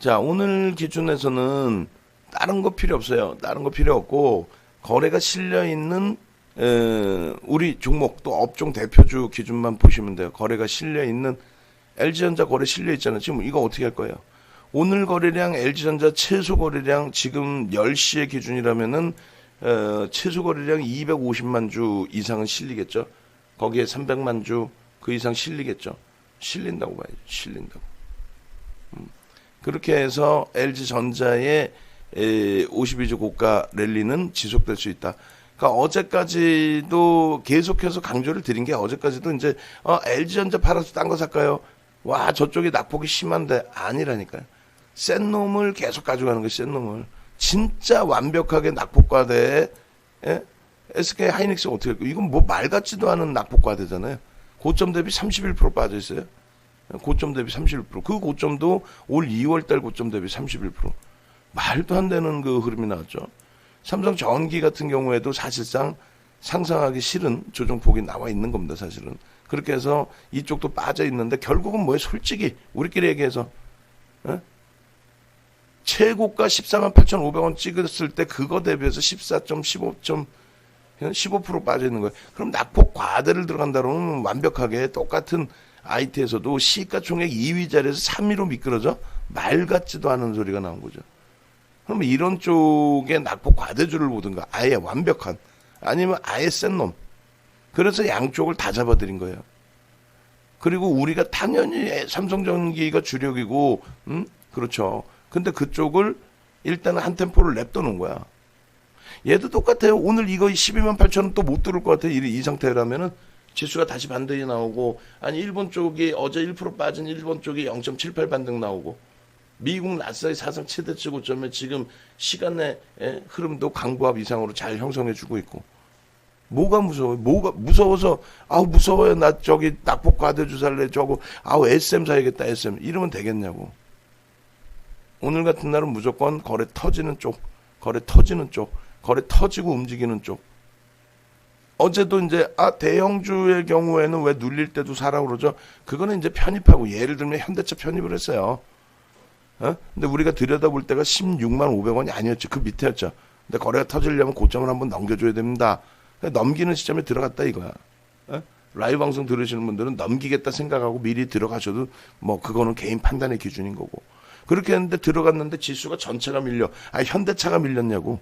자, 오늘 기준에서는 다른 거 필요 없어요. 다른 거 필요 없고 거래가 실려 있는 우리 종목 또 업종 대표주 기준만 보시면 돼요. 거래가 실려 있는 LG전자 거래 실려 있잖아요. 지금 이거 어떻게 할 거예요? 오늘 거래량 LG전자 최소 거래량 지금 10시의 기준이라면은 최소 거래량 250만 주 이상은 실리겠죠. 거기에 300만 주 그 이상 실리겠죠. 실린다고 봐야죠. 실린다고. 그렇게 해서 LG전자의 52주 고가 랠리는 지속될 수 있다. 그러니까 어제까지도 계속해서 강조를 드린 게 어제까지도 이제 LG전자 팔아서 딴 거 살까요? 와 저쪽이 낙폭이 심한데 아니라니까요. 센 놈을 계속 가져가는 거예요. 센 놈을. 진짜 완벽하게 낙폭과대에 SK 하이닉스가 어떻게 할까요? 이건 뭐 말 같지도 않은 낙폭과대잖아요. 고점 대비 31% 빠져 있어요. 고점 대비 31%. 그 고점도 올 2월달 고점 대비 31%. 말도 안 되는 그 흐름이 나왔죠. 삼성 전기 같은 경우에도 사실상 상상하기 싫은 조정폭이 나와 있는 겁니다. 사실은. 그렇게 해서 이쪽도 빠져 있는데 결국은 뭐예요? 솔직히 우리끼리 얘기해서 최고가 148,500원 찍었을 때 그거 대비해서 15% 빠져 있는 거예요. 그럼 낙폭 과대를 들어간다면 완벽하게 똑같은 IT에서도 시가총액 2위 자리에서 3위로 미끄러져 말 같지도 않은 소리가 나온 거죠. 그러면 이런 쪽에 낙폭 과대주를 보든가 아예 완벽한 아니면 아예 센 놈. 그래서 양쪽을 다 잡아들인 거예요. 그리고 우리가 당연히 삼성전기가 주력이고 그렇죠. 근데 그쪽을 일단은 한 템포를 냅둬 놓은 거야. 얘도 똑같아요. 오늘 이거 128,000원 또 못 들을 것 같아요. 이 상태라면은 지수가 다시 반등이 나오고 아니 일본 쪽이 어제 1% 빠진 일본 쪽이 0.78 반등 나오고 미국 나스닥이 사상 최대치 고점에 지금 시간의 흐름도 강보합 이상으로 잘 형성해주고 있고 뭐가 무서워요? 뭐가 무서워서 아우 무서워요. 나 저기 낙폭 과대주 살래 저거 아우 SM 사야겠다 SM 이러면 되겠냐고. 오늘 같은 날은 무조건 거래 터지는 쪽, 거래 터지고 움직이는 쪽. 어제도 이제 대형주의 경우에는 왜 눌릴 때도 사라 그러죠. 그거는 이제 편입하고 예를 들면 현대차 편입을 했어요. 근데 우리가 들여다볼 때가 16만 500원이 아니었죠. 그 밑에였죠. 근데 거래가 터지려면 고점을 한번 넘겨줘야 됩니다. 넘기는 시점에 들어갔다 이거야. 라이브 방송 들으시는 분들은 넘기겠다 생각하고 미리 들어가셔도 뭐 그거는 개인 판단의 기준인 거고. 그렇게 했는데 들어갔는데 지수가 전체가 밀려. 현대차가 밀렸냐고.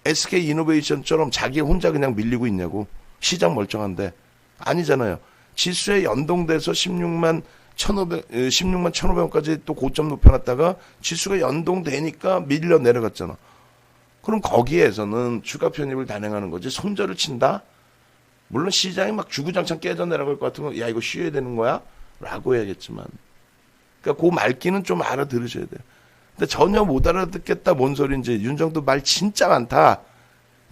SK 이노베이션처럼 자기 혼자 그냥 밀리고 있냐고. 시장 멀쩡한데. 아니잖아요. 지수에 연동돼서 16만 1,500원까지 또 고점 높여놨다가 지수가 연동되니까 밀려 내려갔잖아. 그럼 거기에서는 추가 편입을 단행하는 거지. 손절을 친다? 물론 시장이 막 주구장창 깨져 내려갈 것 같으면 야 이거 쉬어야 되는 거야? 라고 해야겠지만. 그러니까 그 말귀는 좀 알아들으셔야 돼요. 근데 전혀 못 알아듣겠다 뭔 소리인지 윤정도 말 진짜 많다.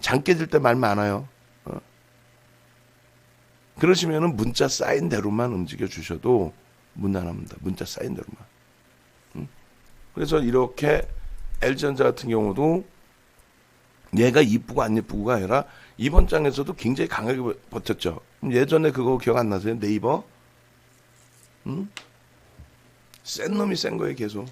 장 깨질 때 말 많아요. 그러시면은 문자 쌓인 대로만 움직여 주셔도 무난합니다. 문자 쌓인 대로만. 그래서 이렇게 LG전자 같은 경우도 얘가 이쁘고 안 이쁘고가 아니라 이번 장에서도 굉장히 강하게 버텼죠. 예전에 그거 기억 안 나세요? 네이버? 센 놈이 센 거예요 계속.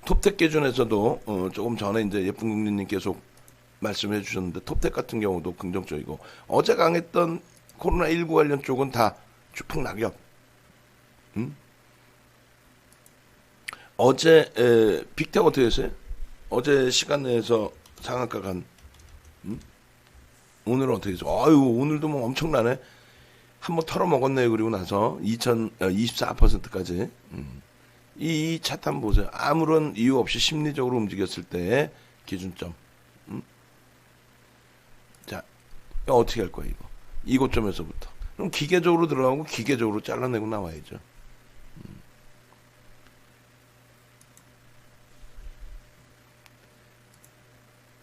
톱텍 기준에서도 조금 전에 이제 예쁜 국민님 계속 말씀해 주셨는데 톱텍 같은 경우도 긍정적이고 어제 강했던 코로나19 관련 쪽은 다 주풍 낙엽. 어제 빅텍 어떻게 했어요? 어제 시간 내에서 상한가 간 오늘은 어떻게 했어? 아유 오늘도 뭐 엄청나네. 한번 털어먹었네요. 그리고 나서 24%까지. 이 차트 한번 보세요. 아무런 이유 없이 심리적으로 움직였을 때의 기준점. 자, 어떻게 할 거야, 이거? 이 고점에서부터. 그럼 기계적으로 들어가고 기계적으로 잘라내고 나와야죠.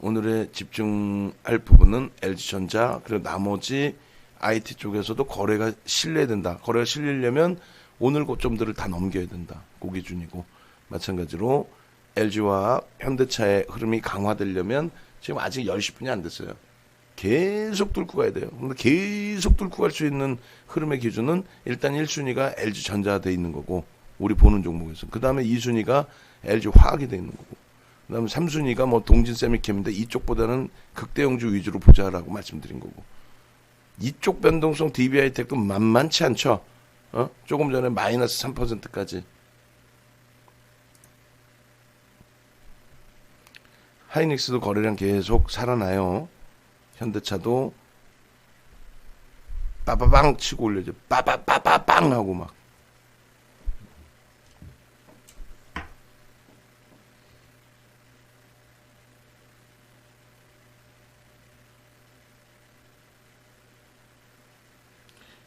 오늘의 집중할 부분은 LG전자, 그리고 나머지 IT 쪽에서도 거래가 실려야 된다. 거래가 실리려면 오늘 고점들을 다 넘겨야 된다. 그 기준이고 마찬가지로 LG와 현대차의 흐름이 강화되려면 지금 아직 10시 분이 안 됐어요. 계속 뚫고 가야 돼요. 근데 계속 뚫고 갈 수 있는 흐름의 기준은 일단 1순위가 LG전자가 돼 있는 거고, 우리 보는 종목에서. 그 다음에 2순위가 LG화학이 돼 있는 거고, 그 다음에 3순위가 뭐 동진세미캠인데 이쪽보다는 극대형주 위주로 보자라고 말씀드린 거고, 이쪽 변동성 DB하이텍도 만만치 않죠. 조금 전에 마이너스 3%까지. 하이닉스도 거래량 계속 살아나요. 현대차도 빠바방 치고 올려줘. 빠바빠바빵 하고 막.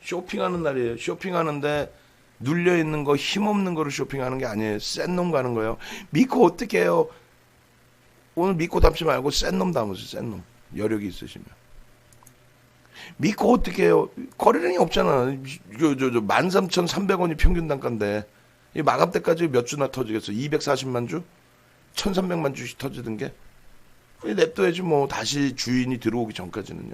쇼핑하는 날이에요. 쇼핑하는데 눌려있는 거, 힘없는 거를 쇼핑하는 게 아니에요. 센 놈 가는 거예요. 믿고 어떻게 해요? 오늘 믿고 담지 말고 센 놈 담으세요. 센 놈. 여력이 있으시면. 믿고 어떻게 해요? 거래량이 없잖아. 13,300원이 평균 단가인데 이 마감 때까지 몇 주나 터지겠어? 240만 주? 1,300만 주씩 터지던 게 냅둬야지 뭐. 다시 주인이 들어오기 전까지는요.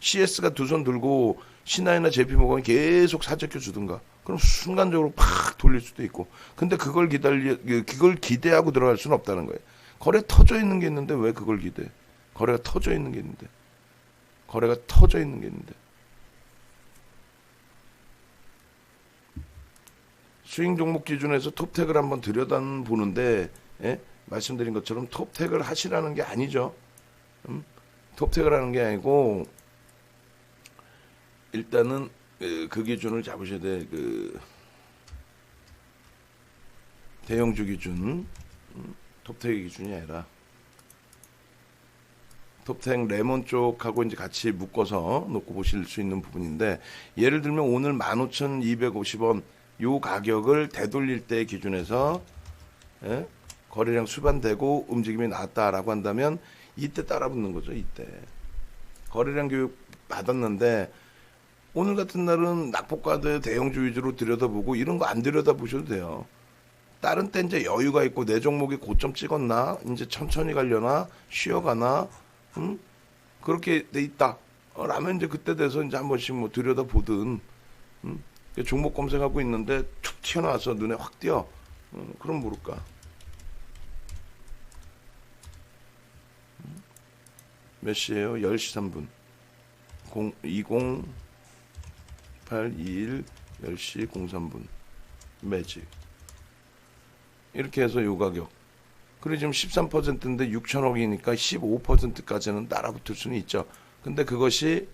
CS가 두 손 들고 신화이나 JP모건이 계속 사재켜 주든가. 그럼 순간적으로 팍 돌릴 수도 있고. 근데 그걸 기대하고 들어갈 수는 없다는 거예요. 거래 터져 있는 게 있는데 왜 그걸 기대해? 거래가 터져 있는 게 있는데. 거래가 터져 있는 게 있는데. 스윙 종목 기준에서 톱택을 한번 들여다보는데, 예? 말씀드린 것처럼 톱택을 하시라는 게 아니죠. 톱택을 하는 게 아니고, 일단은 그 기준을 잡으셔야 돼. 대형주 기준, 톱택 기준이 아니라 톱택 레몬 쪽하고 이제 같이 묶어서 놓고 보실 수 있는 부분인데, 예를 들면 오늘 15,250원 요 가격을 되돌릴 때 기준에서, 예? 거래량 수반되고 움직임이 나왔다라고 한다면 이때 따라붙는 거죠. 이때 거래량 교육 받았는데 오늘 같은 날은 낙폭과대 대형주 위주로 들여다보고 이런 거 안 들여다보셔도 돼요. 다른 때 이제 여유가 있고 내 종목이 고점 찍었나, 이제 천천히 가려나, 쉬어가나, 그렇게 돼 있다. 라면 이제 그때 돼서 이제 한 번씩 뭐 들여다보든, 종목 검색하고 있는데 툭 튀어나와서 눈에 확 띄어. 그럼 모를까. 몇 시에요? 10시 3분. 2081 10시 03분. 매직. 이렇게 해서 요 가격. 그리고 지금 13%인데 6천억이니까 15%까지는 따라붙을 수는 있죠. 근데 그것이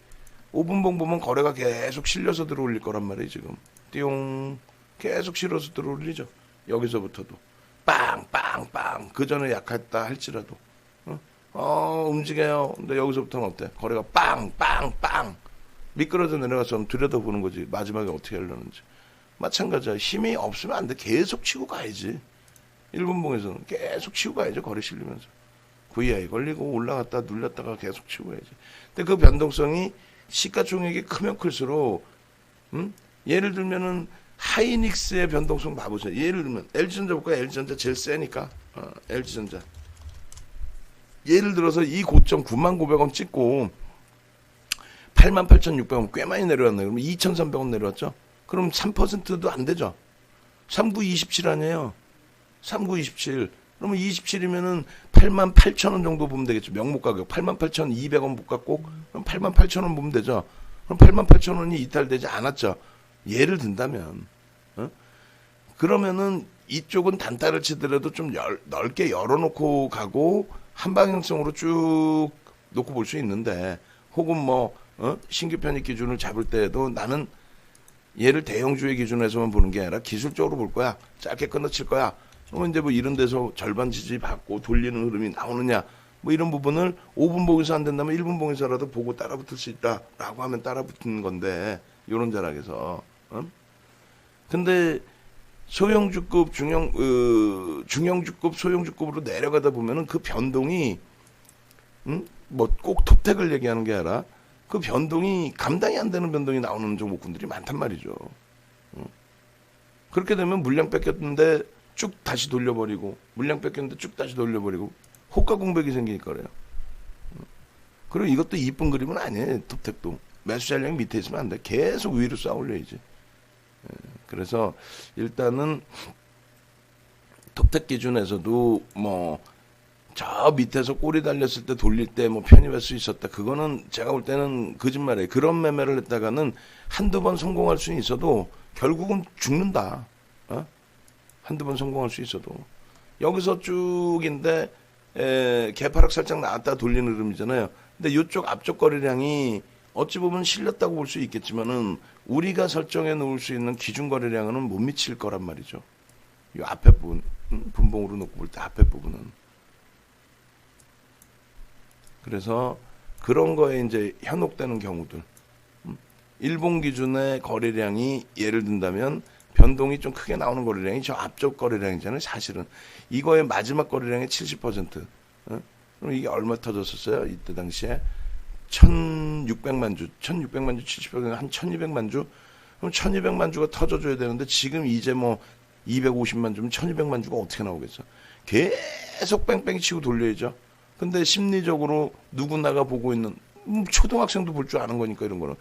5분봉 보면 거래가 계속 실려서 들어올릴 거란 말이에요. 지금 띠용 계속 실어서 들어올리죠. 여기서부터도 빵빵빵. 그 전에 약했다 할지라도 움직여요. 근데 여기서부터는 어때? 거래가 빵빵빵 미끄러져 내려가서 들여다보는 거지. 마지막에 어떻게 하려는지. 마찬가지야. 힘이 없으면 안 돼. 계속 치고 가야지. 1분봉에서는 계속 치고 가야죠. 거래 실리면서. VI 걸리고 올라갔다 눌렸다가 계속 치고 가야지. 근데 그 변동성이 시가총액이 크면 클수록, 예를 들면은 하이닉스의 변동성 봐보세요. 예를 들면 LG전자 볼까요? LG전자 제일 세니까. LG전자. 예를 들어서 이 고점 99,000원 찍고 88,600원 꽤 많이 내려왔네요. 그럼 2,300원 내려왔죠? 그럼 3%도 안 되죠? 3927 아니에요? 3927. 그러면 27이면은 88,000원 정도 보면 되겠죠. 명목 가격. 88,200원 못 갖고, 그럼 88,000원 보면 되죠. 그럼 88,000원이 이탈되지 않았죠. 예를 든다면. 그러면은 이쪽은 단타를 치더라도 좀 넓게 열어놓고 가고, 한방향성으로 쭉 놓고 볼 수 있는데, 혹은 뭐, 신규 편입 기준을 잡을 때에도 나는 얘를 대형주의 기준에서만 보는 게 아니라 기술적으로 볼 거야. 짧게 끝내칠 거야. 그러면 이제 뭐 이런 데서 절반 지지 받고 돌리는 흐름이 나오느냐. 뭐 이런 부분을 5분봉에서 안 된다면 1분봉에서라도 보고 따라붙을 수 있다라고 하면 따라붙는 건데, 요런 자락에서. 근데 소형주급, 중형주급, 소형주급으로 내려가다 보면은 그 변동이, 뭐 꼭 톱택을 얘기하는 게 아니라 그 변동이 감당이 안 되는 변동이 나오는 종목군들이 많단 말이죠. 그렇게 되면 물량 뺏겼는데 쭉 다시 돌려버리고, 물량 뺏겼는데 쭉 다시 돌려버리고, 호가 공백이 생기니까 그래요. 그리고 이것도 이쁜 그림은 아니에요. 톱택도 매수 잔량이 밑에 있으면 안 돼. 계속 위로 쌓아 올려야지. 그래서 일단은 톱택 기준에서도 뭐 저 밑에서 꼬리 달렸을 때 돌릴 때 뭐 편입할 수 있었다. 그거는 제가 볼 때는 거짓말이에요. 그런 매매를 했다가는 한두 번 성공할 수는 있어도 결국은 죽는다. 한두 번 성공할 수 있어도 여기서 쭉인데 개파락 살짝 나왔다 돌리는 흐름이잖아요. 근데 이쪽 앞쪽 거래량이 어찌 보면 실렸다고 볼 수 있겠지만은 우리가 설정해 놓을 수 있는 기준 거래량은 못 미칠 거란 말이죠. 이 앞에 부분 분봉으로 놓고 볼 때 앞에 부분은. 그래서 그런 거에 이제 현혹되는 경우들. 일본 기준의 거래량이 예를 든다면 변동이 좀 크게 나오는 거래량이 저 앞쪽 거래량이잖아요. 사실은 이거의 마지막 거래량의 70%. 그럼 이게 얼마 터졌었어요? 이때 당시에 1600만 주, 1600만 주 70%, 한 1200만 주. 그럼 1200만 주가 터져줘야 되는데 지금 이제 뭐 250만 주면 1200만 주가 어떻게 나오겠어? 계속 뺑뺑이 치고 돌려야죠. 근데 심리적으로 누구나가 보고 있는 초등학생도 볼 줄 아는 거니까 이런 거는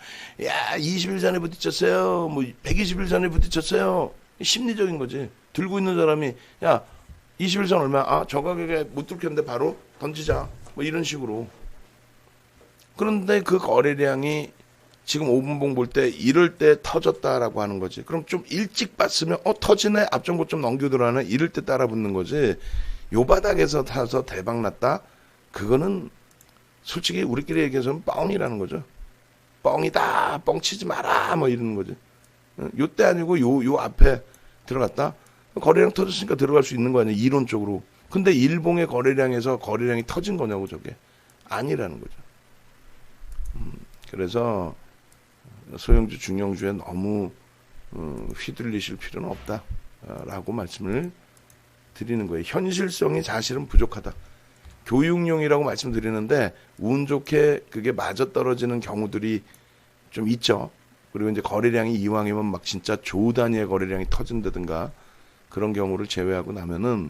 야 20일 전에 부딪혔어요. 뭐 120일 전에 부딪혔어요. 심리적인 거지. 들고 있는 사람이 야 20일 전 얼마? 아 저 가격에 못 뚫겠는데 바로 던지자. 뭐 이런 식으로. 그런데 그 거래량이 지금 5분봉 볼 때 이럴 때 터졌다라고 하는 거지. 그럼 좀 일찍 봤으면 터지네 앞전고 좀 넘겨 들어가네 이럴 때 따라 붙는 거지. 요 바닥에서 타서 대박 났다. 그거는 솔직히 우리끼리 얘기해서는 뻥이라는 거죠. 뻥이다. 뻥치지 마라. 뭐 이러는 거지. 요때 아니고 요 앞에 들어갔다. 거래량 터졌으니까 들어갈 수 있는 거 아니야. 이론적으로. 근데 일봉의 거래량에서 거래량이 터진 거냐고 저게. 아니라는 거죠. 그래서 소형주 중형주에 너무 휘둘리실 필요는 없다라고 말씀을 드리는 거예요. 현실성이 사실은 부족하다. 교육용이라고 말씀드리는데 운 좋게 그게 맞아떨어지는 경우들이 좀 있죠. 그리고 이제 거래량이 이왕이면 막 진짜 조 단위의 거래량이 터진다든가 그런 경우를 제외하고 나면은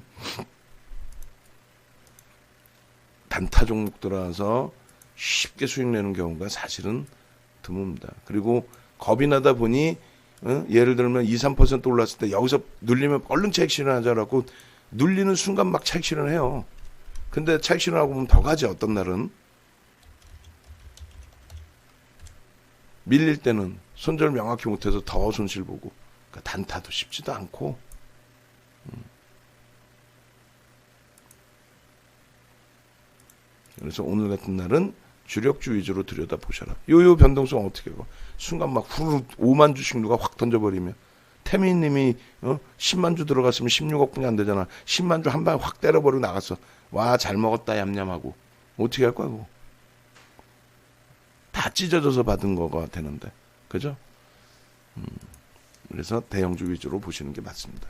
단타 종목 들어와서 쉽게 수익 내는 경우가 사실은 드뭅니다. 그리고 겁이 나다 보니 예를 들면 2, 3% 올랐을 때 여기서 눌리면 얼른 차익 실현하자라고 눌리는 순간 막 차익 실현해요. 근데 차익 실현하고 보면 더 가지 어떤 날은. 밀릴 때는 손절 명확히 못해서 더 손실 보고. 그러니까 단타도 쉽지도 않고. 그래서 오늘 같은 날은 주력주 위주로 들여다보셔라. 요요 변동성 어떻게 봐. 순간 막 후루 5만 주씩 누가 확 던져버리면. 태민님이 10만 주 들어갔으면 16억 분이 안 되잖아. 10만 주 한 방에 확 때려버리고 나갔어. 와 잘 먹었다 얌얌하고. 어떻게 할 거야 그거. 다 찢어져서 받은 거가 되는데. 그죠? 그래서 대형주 위주로 보시는 게 맞습니다.